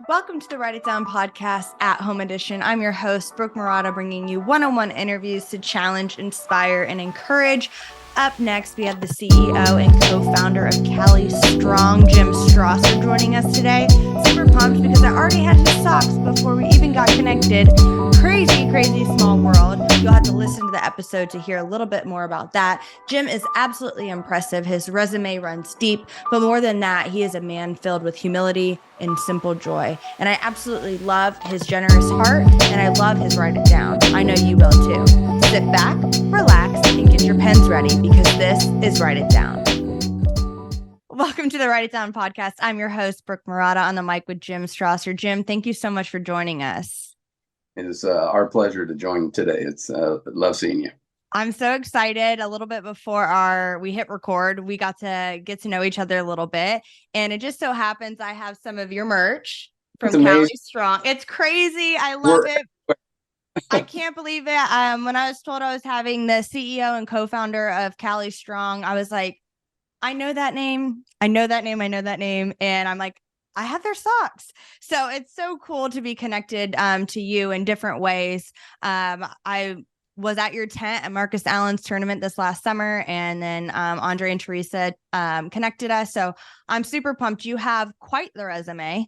Welcome to the Write It Down podcast at Home Edition. I'm your host, Brooke Murata, bringing you one-on-one interviews to challenge, inspire, and encourage. Up next, we have the CEO and co-founder of Cali Strong, Jim Stroesser, joining us today. Super pumped because I already had his socks before we even got connected. Crazy small world. You'll have to listen to the episode to hear a little bit more about that. Jim is absolutely impressive. His resume runs deep, but more than that, he is a man filled with humility and simple joy. And I absolutely love his generous heart, and I love his Write It Down. I know you will too. Sit back, relax, and get your pens ready because this is Write It Down. Welcome to the Write It Down podcast. I'm your host, Brooke Murata, on the mic with Jim Stroesser. Jim, thank you so much for joining us. It is our pleasure to join today. It's love seeing you. I'm so excited. A little bit before we hit record, we got to get to know each other a little bit. And it just so happens I have some of your merch from Cali Strong. It's crazy. I love it. I can't believe it. When I was told I was having the CEO and co-founder of Cali Strong, I was like, I know that name. I know that name. And I'm like, I have their socks. So it's so cool to be connected to you in different ways. I was at your tent at Marcus Allen's tournament this last summer, and then Andre and Teresa connected us. So I'm super pumped. You have quite the resume.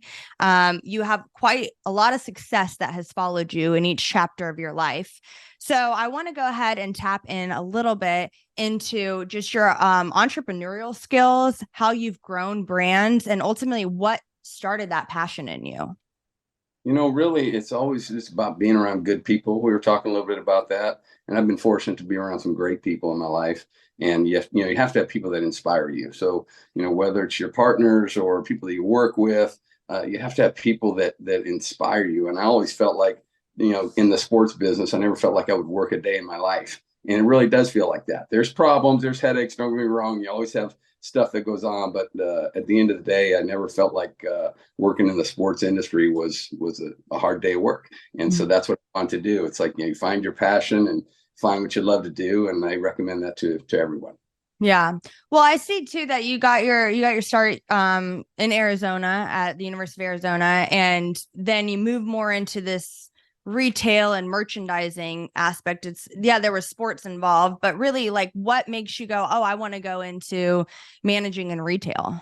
You have quite a lot of success that has followed you in each chapter of your life. So I want to go ahead and tap in a little bit into just your entrepreneurial skills, how you've grown brands, and ultimately what started that passion in you. You know, really, it's always just about being around good people. We were talking a little bit about that, and I've been fortunate to be around some great people in my life. And you have to have people that inspire you. So, whether it's your partners or people that you work with, you have to have people that inspire you. And I always felt like, in the sports business, I never felt like I would work a day in my life. And it really does feel like that. There's problems, there's headaches. Don't get me wrong. You always have stuff that goes on, but at the end of the day, I never felt like working in the sports industry was a hard day of work. And so that's what I want to do. It's like, you find your passion and find what you love to do. And I recommend that to everyone. Yeah. Well, I see too that you got your start in Arizona at the University of Arizona, and then you move more into this retail and merchandising aspect. There was sports involved, but really, like, what makes you go, oh, I want to go into managing and retail?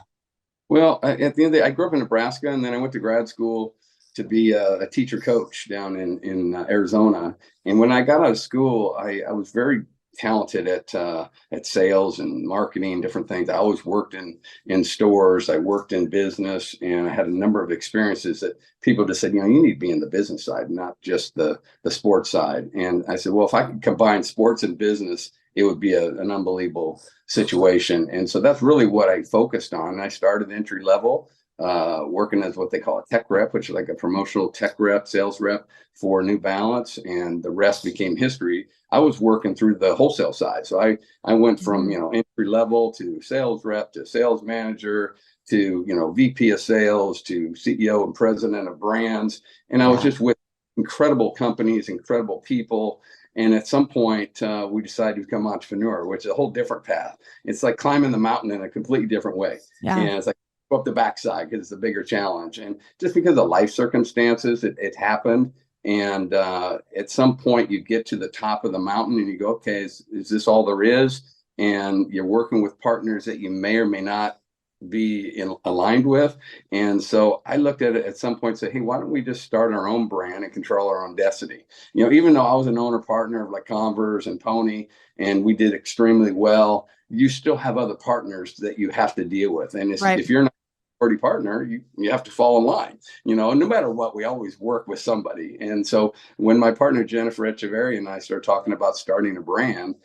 Well, at the end of the day, I grew up in Nebraska, and then I went to grad school to be a teacher coach down in Arizona. And when I got out of school, I was very talented at sales and marketing, different things. I always worked in stores. I worked in business, and I had a number of experiences that people just said, you need to be in the business side, not just the sports side. And I said, well, if I could combine sports and business, it would be an unbelievable situation. And so that's really what I focused on. I started entry level, working as what they call a tech rep, which is like a promotional tech rep, sales rep for New Balance, and the rest became history. I was working through the wholesale side. So I went from, entry level to sales rep to sales manager to, VP of sales to CEO and president of brands. And I was just with incredible companies, incredible people. And at some point, we decided to become entrepreneur, which is a whole different path. It's like climbing the mountain in a completely different way. Yeah. And it's like go up the backside because it's a bigger challenge. And just because of life circumstances, it happened. And at some point, you get to the top of the mountain and you go, okay, is this all there is? And you're working with partners that you may or may not be aligned with. And so I looked at it at some point and said, hey, why don't we just start our own brand and control our own destiny? Even though I was an owner partner of like Converse and Pony, and we did extremely well, you still have other partners that you have to deal with. And if you're not a party partner, you have to fall in line, no matter what, we always work with somebody. And so when my partner, Jennifer Echeverria, and I started talking about starting a brand,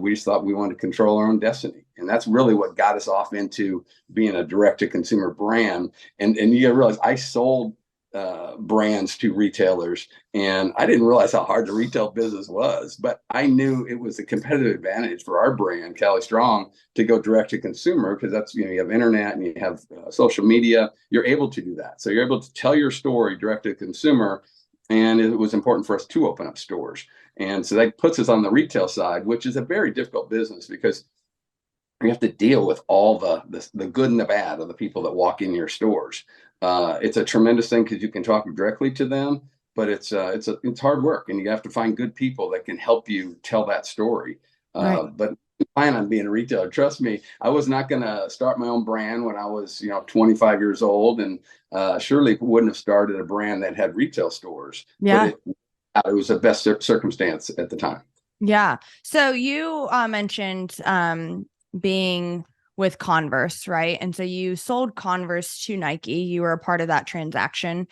we just thought we wanted to control our own destiny. And that's really what got us off into being a direct-to-consumer brand. And you gotta realize I sold brands to retailers, and I didn't realize how hard the retail business was, but I knew it was a competitive advantage for our brand, Cali Strong, to go direct-to-consumer, because that's, you have internet and you have social media. You're able to do that. So you're able to tell your story direct-to-consumer, and it was important for us to open up stores. And so that puts us on the retail side, which is a very difficult business because you have to deal with all the good and the bad of the people that walk in your stores. It's a tremendous thing because you can talk directly to them, but it's hard work, and you have to find good people that can help you tell that story. Right. But I plan on being a retailer. Trust me, I was not going to start my own brand when I was 25 years old, and surely wouldn't have started a brand that had retail stores. But Yeah. it was the best circumstance at the time. Yeah. So you mentioned being with Converse, right? And so you sold Converse to Nike. You were a part of that transaction.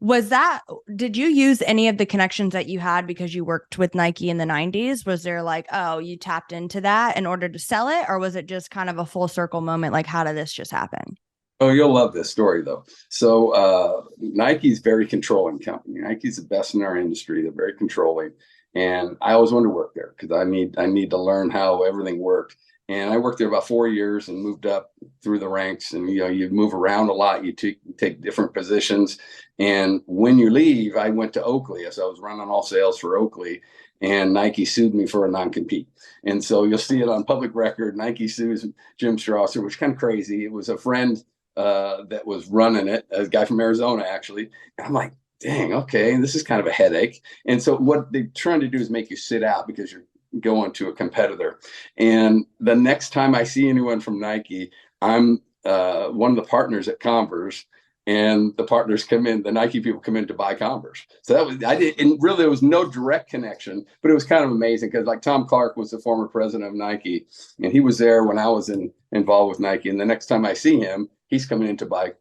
Was that, did you use any of the connections that you had because you worked with Nike in the 90s? Was there like, oh, you tapped into that in order to sell it? Or was it just kind of a full circle moment? Like, how did this just happen? Oh, you'll love this story though. So Nike's very controlling company. Nike's the best in our industry. They're very controlling, and I always wanted to work there because I need to learn how everything worked. And I worked there about 4 years and moved up through the ranks. And you move around a lot. You take different positions. And when you leave, I went to Oakley as I was running all sales for Oakley, and Nike sued me for a non-compete. And so you'll see it on public record. Nike sues Jim Stroesser, which is kind of crazy. It was a friend that was running it, a guy from Arizona, actually. And I'm like, dang, okay, this is kind of a headache. And so what they're trying to do is make you sit out because you're going to a competitor. And the next time I see anyone from Nike, I'm one of the partners at Converse. And the partners come in, the Nike people come in to buy Converse. So that was, I did, and really there was no direct connection, but it was kind of amazing because like Tom Clark was the former president of Nike, and he was there when I was involved with Nike. And the next time I see him, he's coming in to buy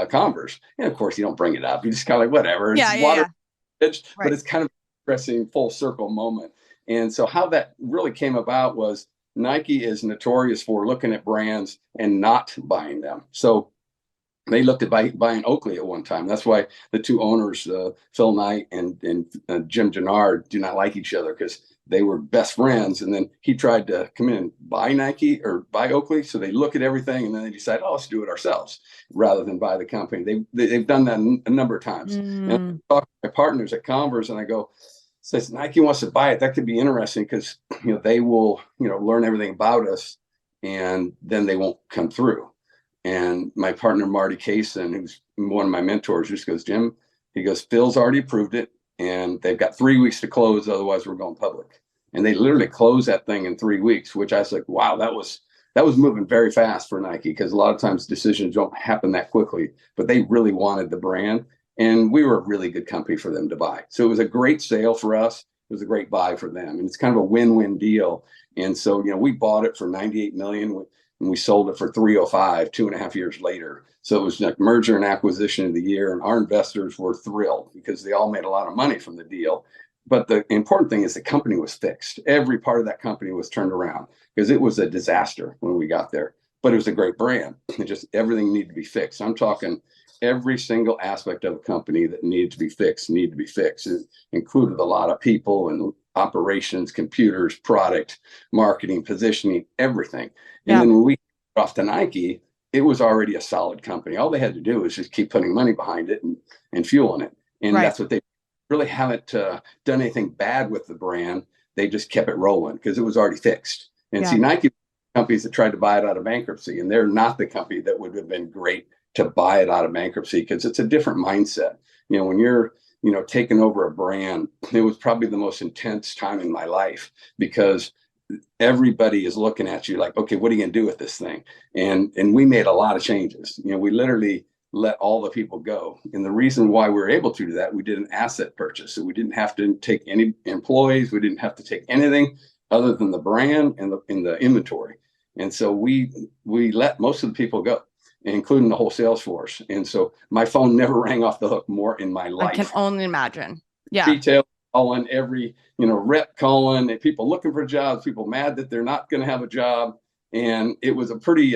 Converse, and of course you don't bring it up. You just kind of like whatever. It's Yeah, yeah, water, yeah. but Right. it's kind of interesting full circle moment. And so how that really came about was Nike is notorious for looking at brands and not buying them. So they looked at buying Oakley at one time. That's why the two owners, Phil Knight and Jim Gennard, do not like each other because they were best friends. And then he tried to come in and buy Nike or buy Oakley. So they look at everything and then they decide, oh, let's do it ourselves rather than buy the company. They've done that a number of times. And Mm, I talk to my partners at Converse and I go, says Nike wants to buy it. That could be interesting because they will learn everything about us, and then they won't come through. And my partner, Marty Kaysen, who's one of my mentors, just goes, Jim, he goes, Phil's already approved it and they've got 3 weeks to close. Otherwise we're going public. And they literally closed that thing in 3 weeks, which I was like, wow, that was moving very fast for Nike because a lot of times decisions don't happen that quickly, but they really wanted the brand. And we were a really good company for them to buy. So it was a great sale for us. It was a great buy for them. And it's kind of a win-win deal. And so, we bought it for 98 million and we sold it for 305 2.5 years later. So it was like merger and acquisition of the year, and our investors were thrilled because they all made a lot of money from the deal. But the important thing is the company was fixed. Every part of that company was turned around because it was a disaster when we got there. But it was a great brand. It just everything needed to be fixed. I'm talking every single aspect of a company that needed to be fixed. It included a lot of people and operations, computers, product, marketing, positioning, everything. And yeah. then when we got off to Nike, it was already a solid company. All they had to do was just keep putting money behind it and fueling it. And Right. that's what they really haven't done anything bad with the brand. They just kept it rolling because it was already fixed. And Yeah. see, Nike companies that tried to buy it out of bankruptcy, and they're not the company that would have been great to buy it out of bankruptcy because it's a different mindset. When you're taking over a brand, it was probably the most intense time in my life because everybody is looking at you like, okay, what are you going to do with this thing? And we made a lot of changes. We literally let all the people go. And the reason why we were able to do that, we did an asset purchase. So we didn't have to take any employees. We didn't have to take anything other than the brand and the inventory. And so we let most of the people go, including the whole sales force. And so my phone never rang off the hook more in my I can life. only imagine. Yeah. Retail calling, every rep calling, and people looking for jobs, people mad that they're not going to have a job. And it was a pretty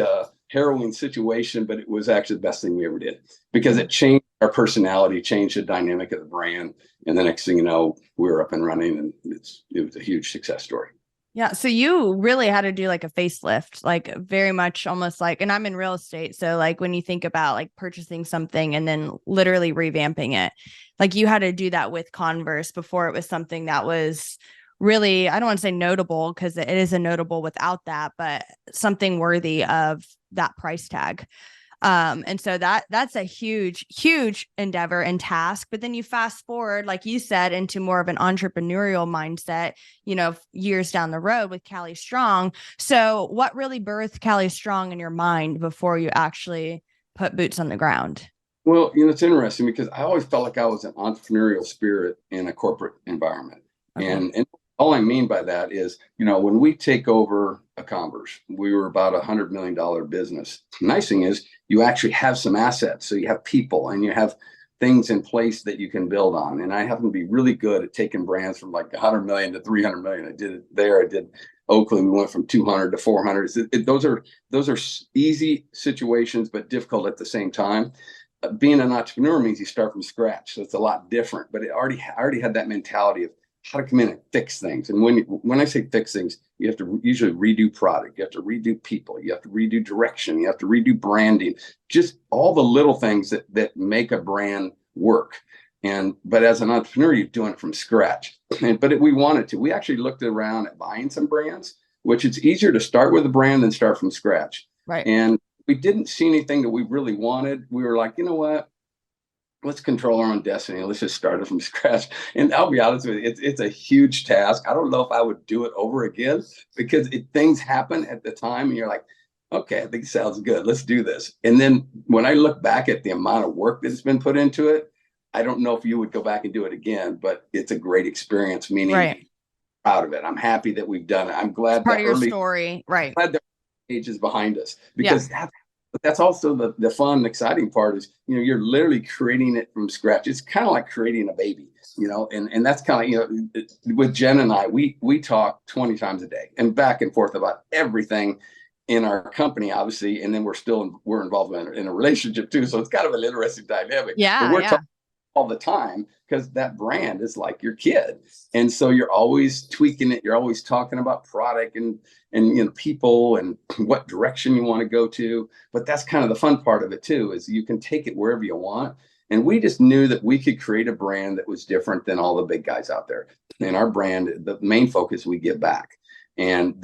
harrowing situation, but it was actually the best thing we ever did because it changed our personality, changed the dynamic of the brand. And the next thing you know, we were up and running, and it was a huge success story. Yeah. So you really had to do like a facelift, like very much almost like, and I'm in real estate. So like when you think about like purchasing something and then literally revamping it, like you had to do that with Converse before it was something that was really, I don't want to say notable because it isn't notable without that, but something worthy of that price tag. And so that's a huge endeavor and task. But then you fast forward, like you said, into more of an entrepreneurial mindset, years down the road with Cali Strong. So what really birthed Cali Strong in your mind before you actually put boots on the ground? Well, it's interesting because I always felt like I was an entrepreneurial spirit in a corporate environment. Okay. And all I mean by that is, when we take over a Converse, we were about $100 million business. The nice thing is you actually have some assets. So you have people and you have things in place that you can build on. And I happen to be really good at taking brands from like 100 million to 300 million. I did it there. I did Oakley. We went from 200 to 400. Those are easy situations, but difficult at the same time. Being an entrepreneur means you start from scratch, so it's a lot different. But I already had that mentality of how to come in and fix things. And when I say fix things, you have to usually redo product, you have to redo people, you have to redo direction, you have to redo branding, just all the little things that make a brand work. But as an entrepreneur, you're doing it from scratch. We wanted to. We actually looked around at buying some brands, which it's easier to start with a brand than start from scratch. Right. And we didn't see anything that we really wanted. We were like, you know what? Let's control our own destiny. Let's just start it from scratch. And I'll be honest with you, it's a huge task. I don't know if I would do it over again because things happen at the time and you're like, okay, I think it sounds good. Let's do this. And then when I look back at the amount of work that's been put into it, I don't know if you would go back and do it again, but it's a great experience, meaning Right. proud of it. I'm happy that we've done it. I'm It's glad part the of your early story. Right. glad the age is behind us Yeah. because that's also the fun, exciting part is, you're literally creating it from scratch. It's kind of like creating a baby, and that's kind of, with Jen and I, we talk 20 times a day and back and forth about everything in our company, obviously. And then we're involved in a relationship too. So it's kind of an interesting dynamic, but Yeah. we're Yeah. talking all the time because that brand is like your kid. And so you're always tweaking it. You're always talking about product and people and what direction you want to go to. But that's kind of the fun part of it too, is you can take it wherever you want. And we just knew that we could create a brand that was different than all the big guys out there. And our brand, the main focus, we give back. And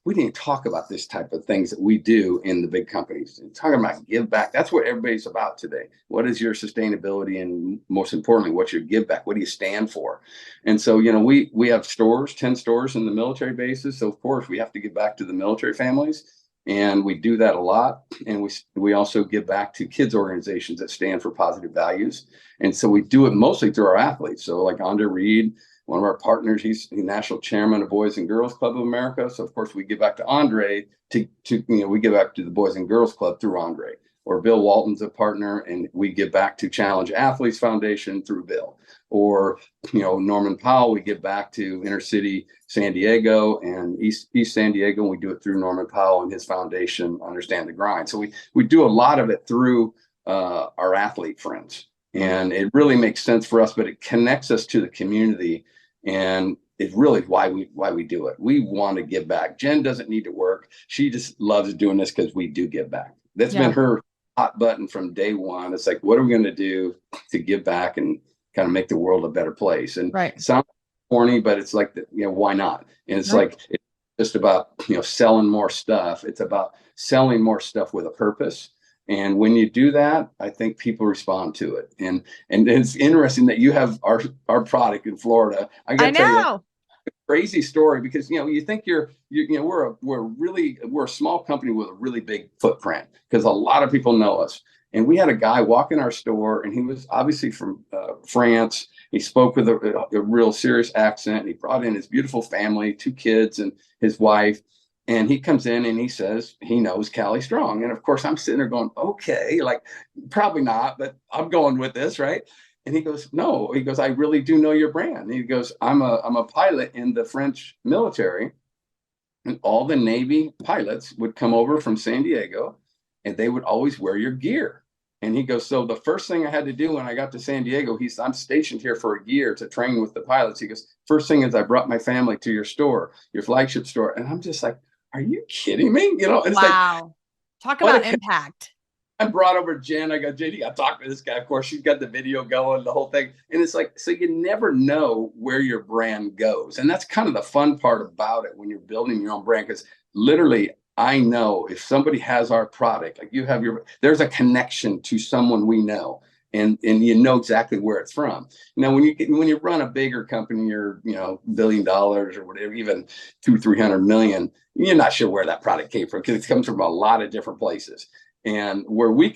we didn't talk about this type of things that we do in the big companies. Talking about give back, that's what everybody's about today. What is your sustainability? And most importantly, what's your give back? What do you stand for? And so, we have 10 stores in the military bases. So of course we have to give back to the military families. And we do that a lot. And we also give back to kids organizations that stand for positive values. And so we do it mostly through our athletes. So like Andre Reed, one of our partners, he's the national chairman of Boys and Girls Club of America. So of course we give back to Andre we give back to the Boys and Girls Club through Andre. Or Bill Walton's a partner, and we give back to Challenge Athletes Foundation through Bill. Or Norman Powell, we give back to Inner City San Diego and East San Diego, and we do it through Norman Powell and his foundation, Understand the Grind. So we do a lot of it through our athlete friends, and it really makes sense for us. But it connects us to the community. And it's really why we do it. We want to give back. Jen doesn't need to work. She just loves doing this because we do give back. That's been her hot button from day one. It's like, what are we going to do to give back and kind of make the world a better place? And it sounds corny, but it's like, why not? And it's like, it's just about, selling more stuff. It's about selling more stuff with a purpose. And when you do that, I think people respond to it. And it's interesting that you have our product in Florida. I got to tell you, crazy story because you think we're a small company with a really big footprint because a lot of people know us. And we had a guy walk in our store, and he was obviously from France. He spoke with a real serious accent. He brought in his beautiful family, 2 kids and his wife. And he comes in and he says he knows Cali Strong. And of course, I'm sitting there going, okay, like probably not, but I'm going with this, right? And he goes, no. He goes, I really do know your brand. And he goes, I'm a pilot in the French military, and all the Navy pilots would come over from San Diego, and they would always wear your gear. And he goes, so the first thing I had to do when I got to San Diego, I'm stationed here for a year to train with the pilots. He goes, first thing is I brought my family to your store, your flagship store. And I'm just like, are you kidding me? It's wow. Talk about impact. I brought over Jen. I go, Jen, you got to talk to this guy. Of course, she's got the video going, the whole thing. And it's like, so you never know where your brand goes. And that's kind of the fun part about it when you're building your own brand. Because literally, I know if somebody has our product, like you have there's a connection to someone we know, and you know exactly where it's from. Now, when you run a bigger company, you're $1 billion or whatever, even 200-300 million, you're not sure where that product came from because it comes from a lot of different places. And where we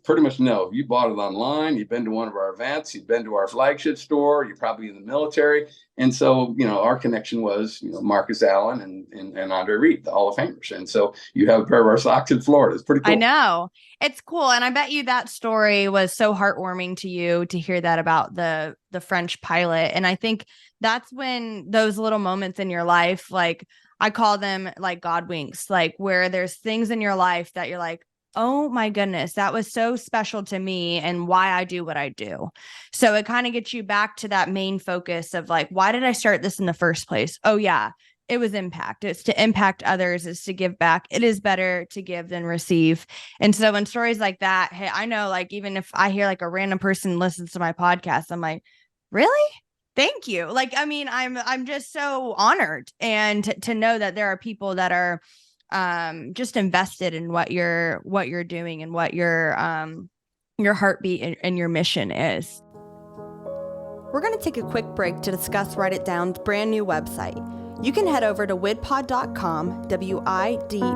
pretty much know if you bought it online, you've been to one of our events, you've been to our flagship store, you're probably in the military. And so, our connection was, Marcus Allen and Andre Reed, the Hall of Famers. And so you have a pair of our socks in Florida. It's pretty cool. I know. It's cool. And I bet you that story was so heartwarming to you to hear that about the French pilot. And I think that's when those little moments in your life, like I call them like God winks, like where there's things in your life that you're like, oh my goodness, that was so special to me and why I do what I do. So it kind of gets you back to that main focus of like, why did I start this in the first place? Oh yeah, it was impact. It's to impact others. It's to give back. It is better to give than receive. And so when stories like that, hey, I know like, even if I hear like a random person listens to my podcast, I'm like, really? Thank you. Like, I mean, I'm just so honored and to know that there are people that are just invested in what you're doing and what your heartbeat and your mission is. We're going to take a quick break to discuss Write It Down's brand new website. You can head over to widpod.com, widpod.com,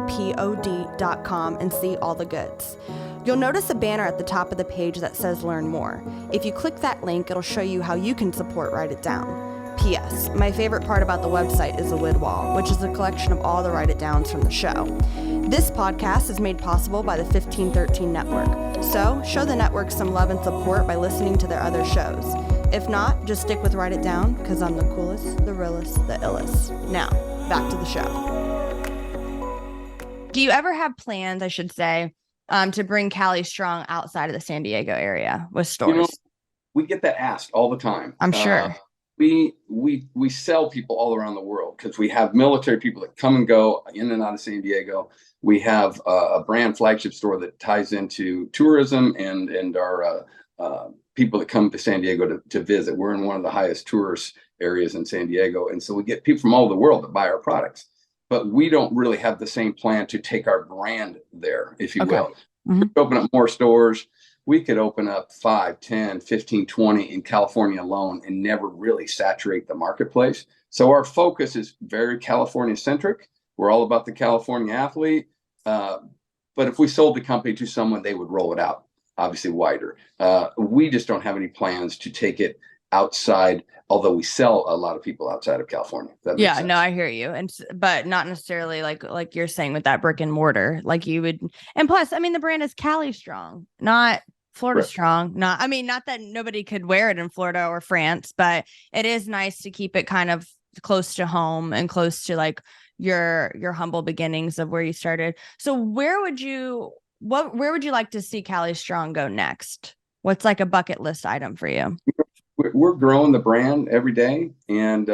and see all the goods. You'll notice a banner at the top of the page that says Learn More. If you click that link, it'll show you how you can support Write It Down. P.S. My favorite part about the website is the Wid Wall, which is a collection of all the Write It Downs from the show. This podcast is made possible by the 1513 Network, so show the network some love and support by listening to their other shows. If not, just stick with Write It Down, because I'm the coolest, the realest, the illest. Now, back to the show. Do you ever have plans, I should say, to bring Cali Strong outside of the San Diego area with stores? We get that asked all the time. I'm sure. We sell people all around the world because we have military people that come and go in and out of San Diego. We have a brand flagship store that ties into tourism and our people that come to San Diego to visit. We're in one of the highest tourist areas in San Diego. And so we get people from all over the world that buy our products. But we don't really have the same plan to take our brand there, if you will. Mm-hmm. We open up more stores. We could open up 5, 10, 15, 20 in California alone and never really saturate the marketplace. So our focus is very California centric. We're all about the California athlete. But if we sold the company to someone, they would roll it out, obviously wider. We just don't have any plans to take it outside, although we sell a lot of people outside of California. Yeah, no, I hear you. But not necessarily like you're saying with that brick and mortar, like you would. And plus, I mean, the brand is Cali Strong, not Florida right. Strong. Not that nobody could wear it in Florida or France, but it is nice to keep it kind of close to home and close to like your humble beginnings of where you started. So where would you like to see Cali Strong go next? What's like a bucket list item for you? We're growing the brand every day, and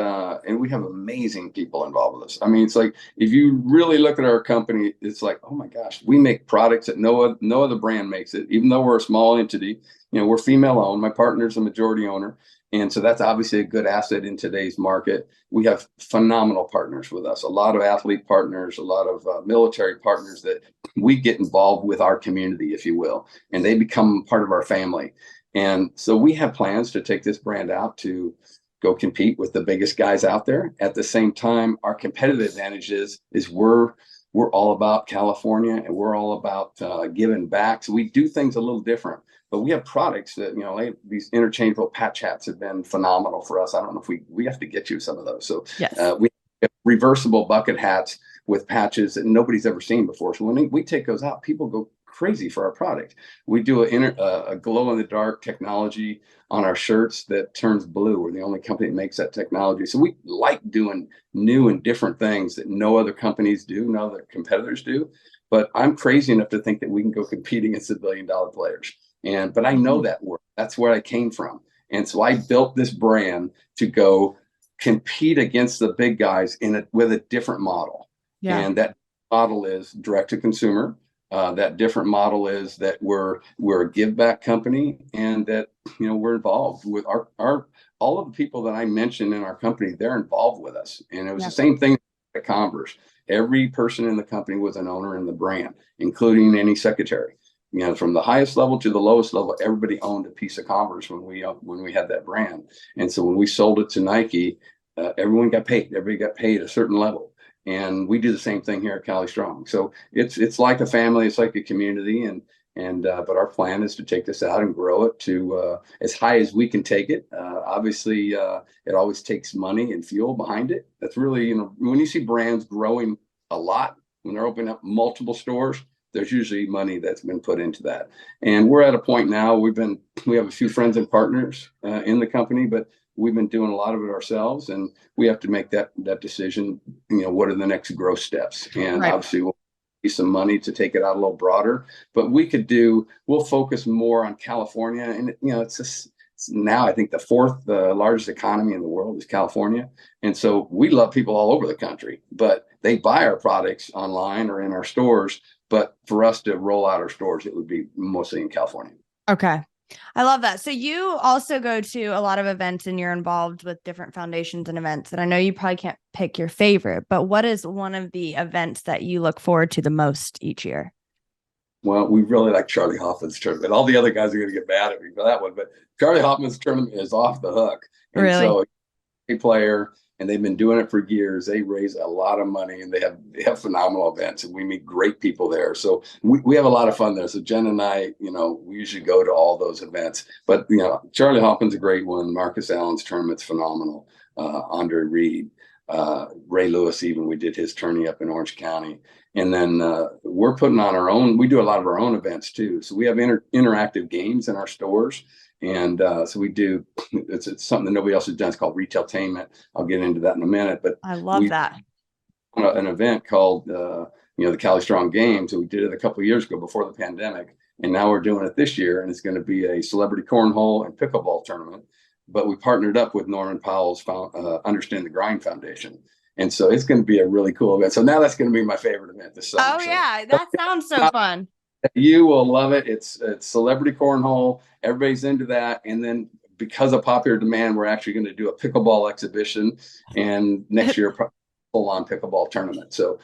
we have amazing people involved with us. I mean, it's like if you really look at our company, it's like, oh my gosh, we make products that no other brand makes it. Even though we're a small entity, we're female owned. My partner's a majority owner, and so that's obviously a good asset in today's market. We have phenomenal partners with us, a lot of athlete partners, a lot of military partners that we get involved with our community, if you will, and they become part of our family. And so we have plans to take this brand out to go compete with the biggest guys out there. At the same time, our competitive advantage is we're all about California and we're all about giving back. So we do things a little different, but we have products that, these interchangeable patch hats have been phenomenal for us. I don't know if we have to get you some of those. So yes. We have reversible bucket hats with patches that nobody's ever seen before. So when we take those out, people go crazy for our product. We do a glow in the dark technology on our shirts that turns blue. We're the only company that makes that technology. So we like doing new and different things that no other companies do, no other competitors do. But I'm crazy enough to think that we can go compete against the billion-dollar players. But I know that work. That's where I came from. And so I built this brand to go compete against the big guys with a different model. Yeah. And that model is direct to consumer. That different model is that we're a give back company, and that we're involved with our all of the people that I mentioned in our company. They're involved with us, and it was the same thing at Converse. Every person in the company was an owner in the brand, including any secretary. You know, from the highest level to the lowest level, everybody owned a piece of Converse when we had that brand. And so when we sold it to Nike, everyone got paid. Everybody got paid a certain level. And we do the same thing here at Cali Strong. So it's like a family, it's like a community, and but our plan is to take this out and grow it to as high as we can take it. Obviously, it always takes money and fuel behind it. That's really, you know, when you see brands growing a lot, when they're opening up multiple stores, there's usually money that's been put into that. And we're at a point now, we have a few friends and partners in the company, but we've been doing a lot of it ourselves, and we have to make that decision. You know, what are the next growth steps? And Right. obviously, we'll need some money to take it out a little broader. But we'll focus more on California, and you know, it's now I think the fourth largest economy in the world is California, and so we love people all over the country, but they buy our products online or in our stores. But for us to roll out our stores, it would be mostly in California. Okay. I love that. So you also go to a lot of events and you're involved with different foundations and events. And I know you probably can't pick your favorite, but what is one of the events that you look forward to the most each year? Well, we really like Charlie Hoffman's tournament. All the other guys are going to get mad at me for that one, but Charlie Hoffman's tournament is off the hook. And Really? so a player, and they've been doing it for years. They raise a lot of money, and they have phenomenal events, and we meet great people there. So we have a lot of fun there. So Jen and I, you know, we usually go to all those events. But you know, Charlie Hoffman's a great one. Marcus Allen's tournament's phenomenal. Andre Reed, Ray Lewis, even we did his tourney up in Orange County. And then we're putting on our own. We do a lot of our own events too. So we have interactive games in our stores. And so we do, it's something that nobody else has done. It's called retailtainment. I'll get into that in a minute. But I love that. an event called, the Cali Strong Games. And we did it a couple of years ago before the pandemic. And now we're doing it this year. And it's going to be a celebrity cornhole and pickleball tournament. But we partnered up with Norman Powell's Understand the Grind Foundation. And so it's going to be a really cool event. So now that's going to be my favorite event this summer. Oh, yeah. That sounds so fun. You will love it. It's celebrity cornhole. Everybody's into that. And then because of popular demand, we're actually going to do a pickleball exhibition, and next year full on pickleball tournament. So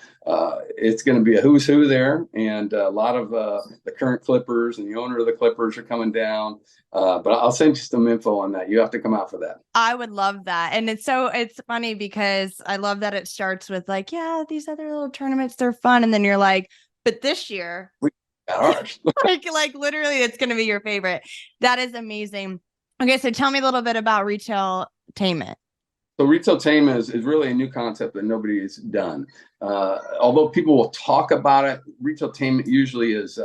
it's going to be a who's who there, and a lot of the current Clippers and the owner of the Clippers are coming down. But I'll send you some info on that. You have to come out for that. I would love that. And it's funny because I love that it starts with like, yeah, these other little tournaments, they're fun. And then you're like, but this year, ours. like literally it's going to be your favorite. That is amazing. Okay, so tell me a little bit about retailtainment. So retailtainment is really a new concept that nobody has done. Although people will talk about it, retailtainment usually is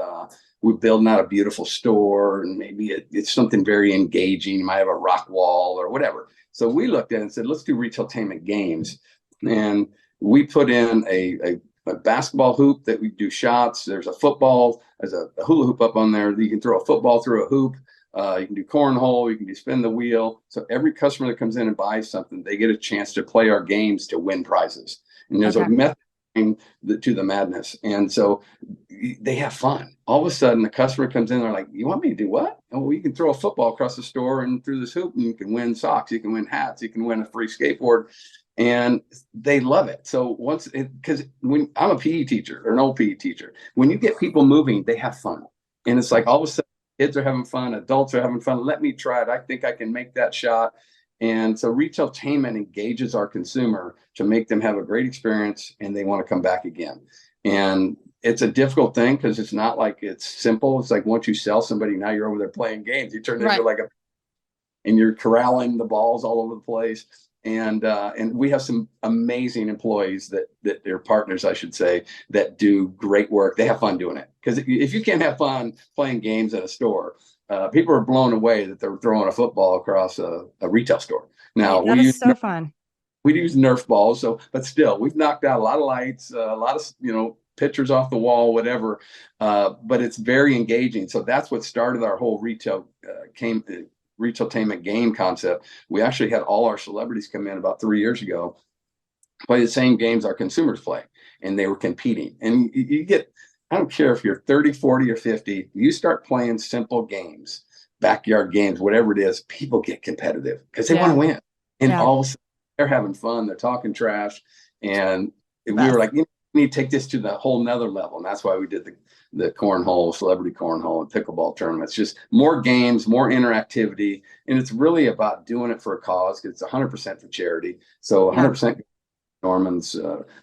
we're building out a beautiful store, and maybe it's something very engaging. You might have a rock wall or whatever. So we looked at it and said, let's do retailtainment games. And we put in a basketball hoop that we do shots. There's a football, there's a hula hoop up on there. You can throw a football through a hoop. You can do cornhole, you can do spin the wheel. So every customer that comes in and buys something, they get a chance to play our games to win prizes. And there's a method to the madness. And so they have fun. All of a sudden, the customer comes in, they're like, you want me to do what? Oh, well, you can throw a football across the store and through this hoop, and you can win socks, you can win hats, you can win a free skateboard. And they love it. So because when I'm a PE teacher or an old PE teacher, when you get people moving, they have fun. And it's like all of a sudden, kids are having fun, adults are having fun. Let me try it. I think I can make that shot. And so retailtainment engages our consumer to make them have a great experience, and they want to come back again. And it's a difficult thing because it's not like it's simple. It's like once you sell somebody, now you're over there playing games. You turn into like and you're corralling the balls all over the place. And we have some amazing employees that they're partners, I should say, that do great work. They have fun doing it, because if you can't have fun playing games at a store, people are blown away that they're throwing a football across a retail store. Now that is so fun. We use Nerf balls, but still, we've knocked out a lot of lights, a lot of pictures off the wall, whatever. But it's very engaging. So that's what started our whole retailtainment game concept. We actually had all our celebrities come in about 3 years ago, play the same games our consumers play, and they were competing. And you get, I don't care if you're 30, 40, or 50, you start playing simple games, backyard games, whatever it is, people get competitive because they want to win. And all of a sudden they're having fun, they're talking trash, and we were like, we need to take this to the whole nother level. And that's why we did the cornhole, celebrity cornhole, and pickleball tournaments. Just more games, more interactivity. And it's really about doing it for a cause, because it's 100% for charity. So 100% Norman's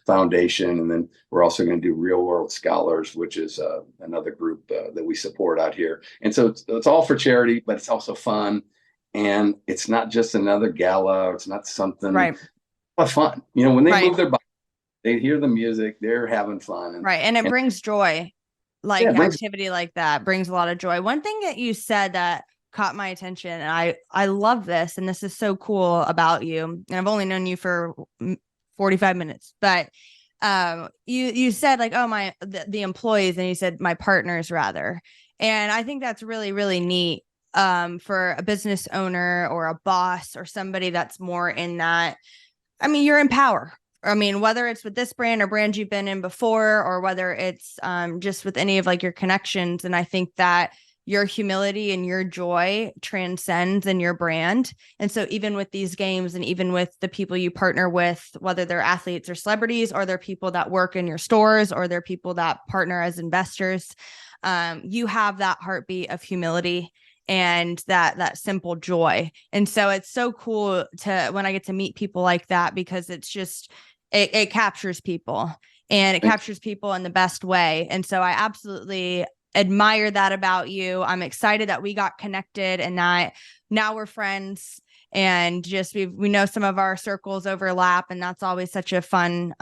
foundation. And then we're also going to do Real World Scholars, which is another group that we support out here. And so it's all for charity, but it's also fun. And it's not just another gala. It's not something fun. When they move their body, they hear the music, they're having fun. And it brings joy. Like activity like that brings a lot of joy. One thing that you said that caught my attention, and I love this, and this is so cool about you, and I've only known you for 45 minutes, but you said like, oh, the employees, and you said my partners rather. And I think that's really, really neat for a business owner or a boss or somebody that's more in that. I mean, you're in power. I mean, whether it's with this brand or brands you've been in before, or whether it's just with any of like your connections. And I think that your humility and your joy transcends in your brand. And so even with these games, and even with the people you partner with, whether they're athletes or celebrities, or they're people that work in your stores, or they're people that partner as investors, you have that heartbeat of humility and that simple joy. And so it's so cool when I get to meet people like that, because it's just, it captures people, and it captures people in the best way. And so I absolutely admire that about you. I'm excited that we got connected, and that now we're friends, and just we know some of our circles overlap, and that's always such a fun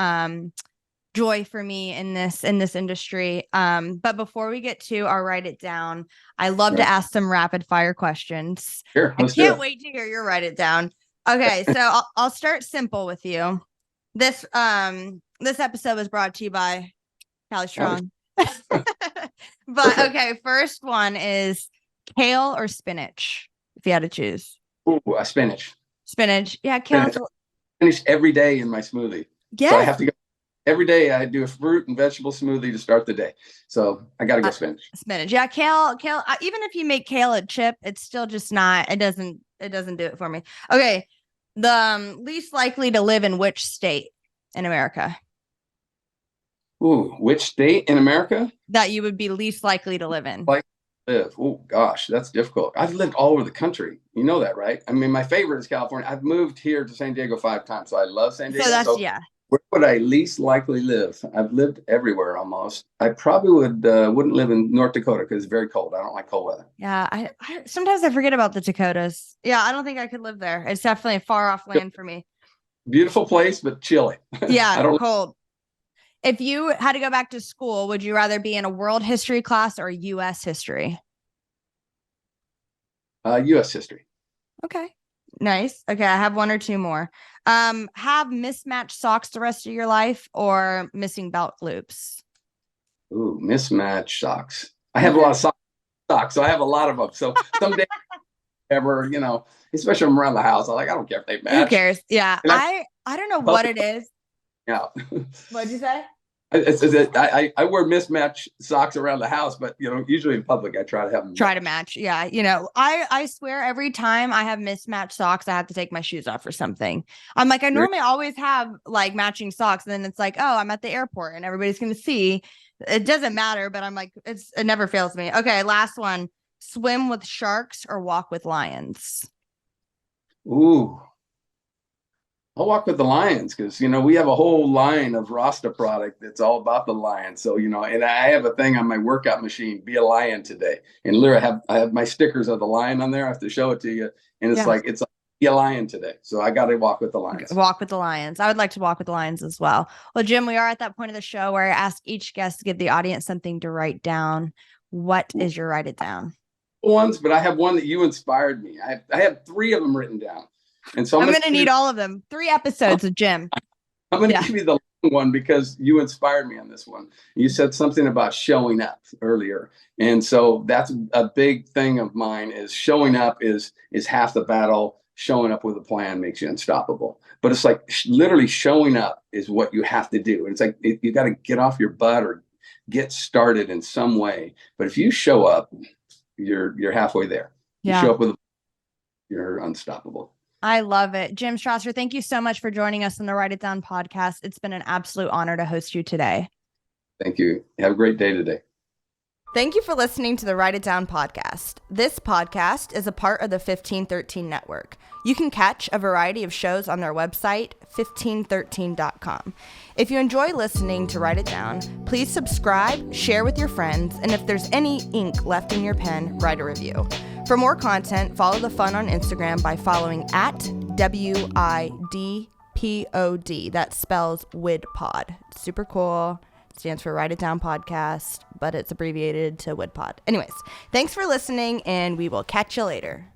joy for me in this industry. But before we get to our write it down, I love to ask some rapid fire questions. Sure, I can't wait to hear your write it down. Okay, so I'll start simple with you. This episode was brought to you by Cali Strong. But okay, first one is kale or spinach, if you had to choose. Ooh, spinach. Spinach. Yeah, kale. Spinach every day in my smoothie. Yes. So I have to go every day. I do a fruit and vegetable smoothie to start the day. So I got to go spinach. Spinach. Yeah, kale. Even if you make kale a chip, it's still just not, it doesn't do it for me. Okay. The least likely to live in which state in America? Ooh, which state in America? That you would be least likely to live in. Oh gosh, that's difficult. I've lived all over the country. You know that, right? I mean, my favorite is California. I've moved here to San Diego 5 times, so I love San Diego. So that's where would I least likely live? I've lived everywhere almost. I probably wouldn't live in North Dakota because it's very cold. I don't like cold weather. Yeah, I sometimes I forget about the Dakotas. Yeah, I don't think I could live there. It's definitely a far off land for me. Beautiful place, but chilly. Yeah, cold. If you had to go back to school, would you rather be in a world history class or U.S. history? U.S. history. Okay, nice. Okay, I have one or two more. Have mismatched socks the rest of your life, or missing belt loops? Ooh, mismatched socks. I have a lot of socks, so I have a lot of them. So someday, especially when I'm around the house, I don't care if they match. Who cares? Yeah, I don't know what it is. Yeah. What'd you say? I wear mismatched socks around the house, but usually in public, I try to have them match. Yeah, I swear every time I have mismatched socks, I have to take my shoes off or something. I'm like, I normally always have like matching socks, and then it's like, oh, I'm at the airport and everybody's gonna see. It doesn't matter, but I'm like, it never fails me. Okay, last one: swim with sharks or walk with lions? Ooh. I'll walk with the lions because, we have a whole line of Rasta product that's all about the lion. So, and I have a thing on my workout machine, be a lion today. And literally I have my stickers of the lion on there. I have to show it to you. And it's like be a lion today. So I got to walk with the lions. Walk with the lions. I would like to walk with the lions as well. Well, Jim, we are at that point of the show where I ask each guest to give the audience something to write down. What is your write it down? Ones, but I have one that you inspired me. I have 3 of them written down. And so I'm going to need all of them. 3 episodes of Jim. I'm going to give you the long one because you inspired me on this one. You said something about showing up earlier. And so that's a big thing of mine is showing up is half the battle. Showing up with a plan makes you unstoppable. But it's like literally showing up is what you have to do. And it's like you got to get off your butt or get started in some way. But if you show up, you're halfway there. You show up with you're unstoppable. I love it. Jim Stroesser, thank you so much for joining us on the Write It Down podcast. It's been an absolute honor to host you today. Thank you. Have a great day today. Thank you for listening to the Write It Down podcast. This podcast is a part of the 1513 network. You can catch a variety of shows on their website, 1513.com. If you enjoy listening to Write It Down, please subscribe, share with your friends, and if there's any ink left in your pen, write a review. For more content, follow the fun on Instagram by following at WIDPOD. That spells WIDPod. It's super cool. Stands for Write It Down Podcast, but it's abbreviated to WIDPod. Anyways, thanks for listening, and we will catch you later.